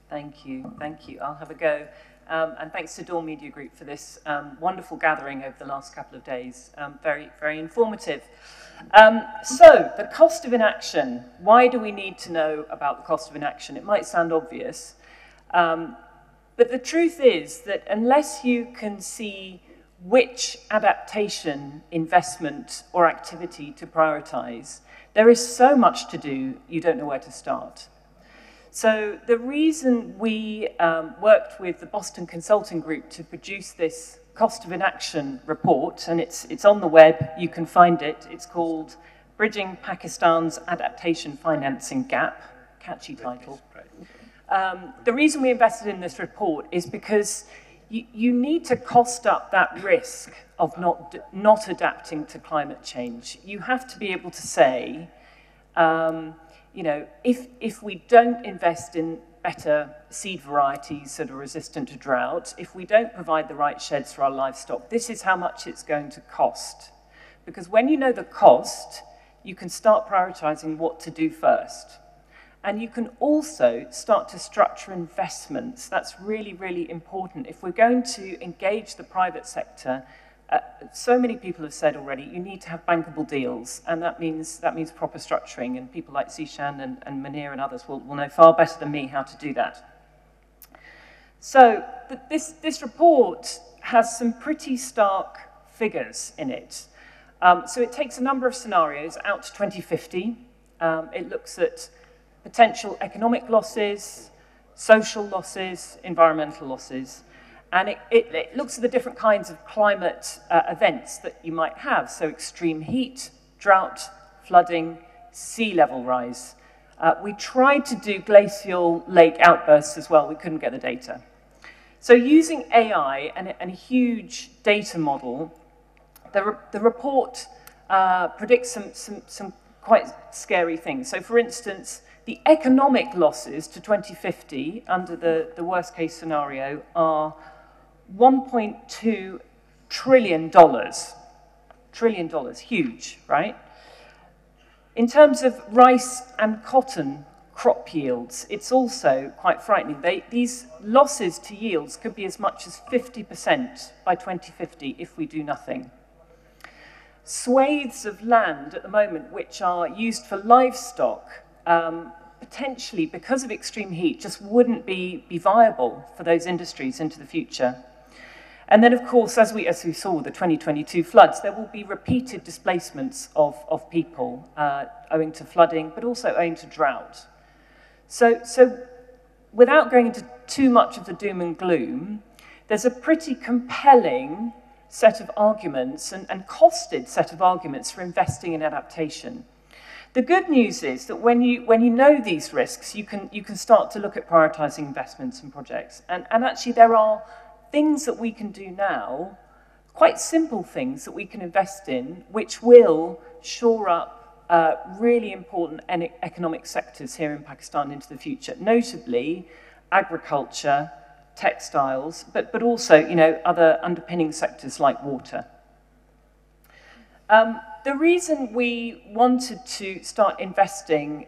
Thank you. I'll have a go. And thanks to Dawn Media Group for this wonderful gathering over the last couple of days. Very, very informative. So, the cost of inaction. Why do we need to know about the cost of inaction? It might sound obvious, but the truth is that unless you can see which adaptation, investment, or activity to prioritize, there is so much to do, you don't know where to start. So the reason we worked with the Boston Consulting Group to produce this cost of inaction report, and it's on the web, you can find it, it's called Bridging Pakistan's Adaptation Financing Gap, catchy title. The reason we invested in this report is because you need to cost up that risk of not adapting to climate change. You have to be able to say, you know, if we don't invest in better seed varieties that are resistant to drought, if we don't provide the right sheds for our livestock, this is how much it's going to cost. Because when you know the cost, you can start prioritizing what to do first. And you can also start to structure investments. That's really, really important. If we're going to engage the private sector, so many people have said already, you need to have bankable deals, and that means proper structuring, and people like Zishan and Moir and others will know far better than me how to do that. So this report has some pretty stark figures in it. So it takes a number of scenarios out to 2050. It looks at potential economic losses, social losses, environmental losses, and it looks at the different kinds of climate events that you might have, so extreme heat, drought, flooding, sea level rise. We tried to do glacial lake outbursts as well, we couldn't get the data. So using AI and a huge data model, the report predicts some quite scary things. So for instance, the economic losses to 2050 under the worst case scenario are $1.2 trillion. Huge, right? In terms of rice and cotton crop yields, it's also quite frightening. These losses to yields could be as much as 50% by 2050 if we do nothing. Swathes of land at the moment which are used for livestock potentially, because of extreme heat, just wouldn't be viable for those industries into the future. And then, of course, as we saw with the 2022 floods, there will be repeated displacements of people owing to flooding, but also owing to drought. So without going into too much of the doom and gloom, there's a pretty compelling set of arguments and costed set of arguments for investing in adaptation. The good news is that when you know these risks, you can start to look at prioritizing investments and projects. And actually there are things that we can do now, quite simple things that we can invest in, which will shore up really important economic sectors here in Pakistan into the future, notably agriculture, textiles, but also, you know, other underpinning sectors like water. The reason we wanted to start investing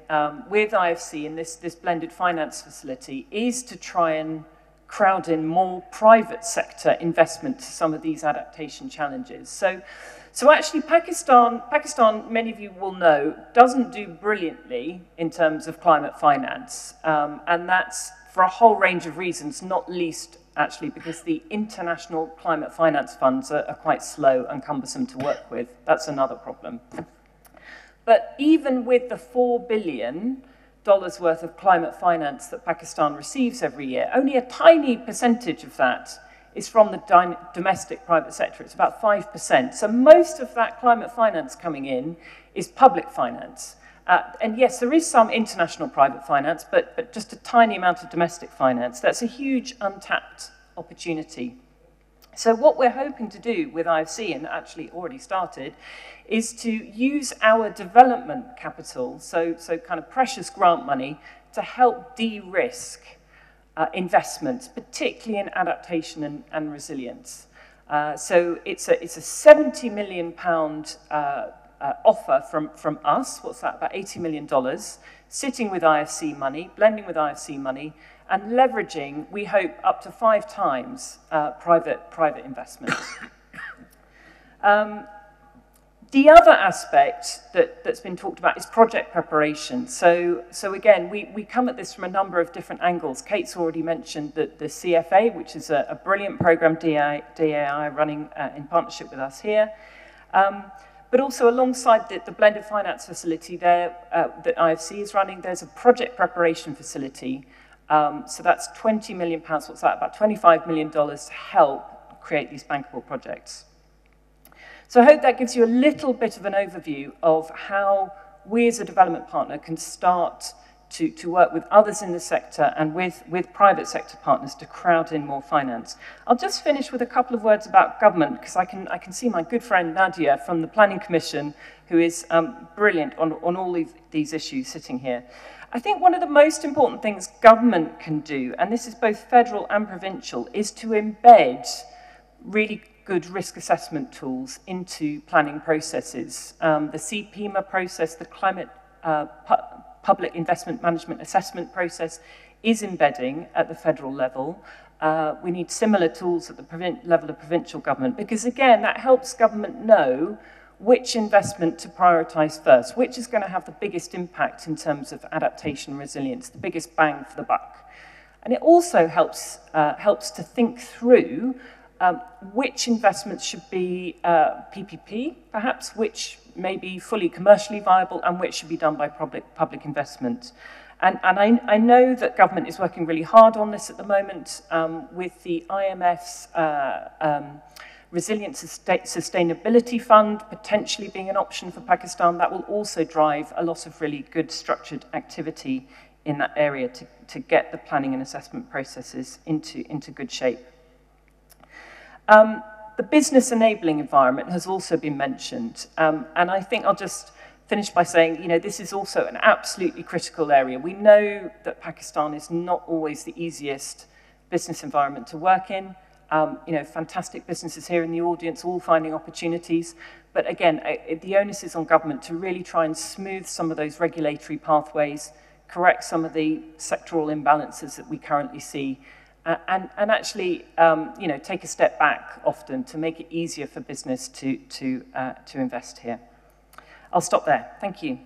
with IFC in this blended finance facility is to try and crowd in more private sector investment to some of these adaptation challenges. So actually Pakistan, many of you will know, doesn't do brilliantly in terms of climate finance, and that's for a whole range of reasons, not least actually because the international climate finance funds are quite slow and cumbersome to work with. That's another problem. But even with the $4 billion worth of climate finance that Pakistan receives every year, only a tiny percentage of that is from the domestic private sector. It's about 5%. So most of that climate finance coming in is public finance. And yes, there is some international private finance, but just a tiny amount of domestic finance. That's a huge untapped opportunity. So what we're hoping to do with IFC, and actually already started, is to use our development capital, so kind of precious grant money, to help de-risk investments, particularly in adaptation and resilience. So it's a £70 million offer from us, what's that, about $80 million, sitting with IFC money, blending with IFC money, and leveraging, we hope, up to 5 times private investment. The other aspect that's been talked about is project preparation. So again, we come at this from a number of different angles. Kate's already mentioned the CFA, which is a brilliant program DAI running in partnership with us here. But also alongside the blended finance facility there that IFC is running, there's a project preparation facility. So that's £20 million, what's that, about $25 million to help create these bankable projects. So I hope that gives you a little bit of an overview of how we as a development partner can start to work with others in the sector and with private sector partners to crowd in more finance. I'll just finish with a couple of words about government, because I can see my good friend Nadia from the Planning Commission, who is brilliant on all these issues sitting here. I think one of the most important things government can do, and this is both federal and provincial, is to embed really good risk assessment tools into planning processes. The CPMA process, the Climate Public Investment Management Assessment process, is embedding at the federal level. We need similar tools at the level of provincial government, because again, that helps government know which investment to prioritise first, which is going to have the biggest impact in terms of adaptation and resilience, the biggest bang for the buck. And it also helps to think through which investments should be PPP, perhaps, which may be fully commercially viable, and which should be done by public investment. And I know that government is working really hard on this at the moment with the IMF's Resilience Sustainability Fund potentially being an option for Pakistan. That will also drive a lot of really good structured activity in that area to get the planning and assessment processes into good shape. The business enabling environment has also been mentioned, and I think I'll just finish by saying, this is also an absolutely critical area. We know that Pakistan is not always the easiest business environment to work in. Fantastic businesses here in the audience, all finding opportunities. But again, the onus is on government to really try and smooth some of those regulatory pathways, correct some of the sectoral imbalances that we currently see, and actually, take a step back often to make it easier for business to invest here. I'll stop there. Thank you.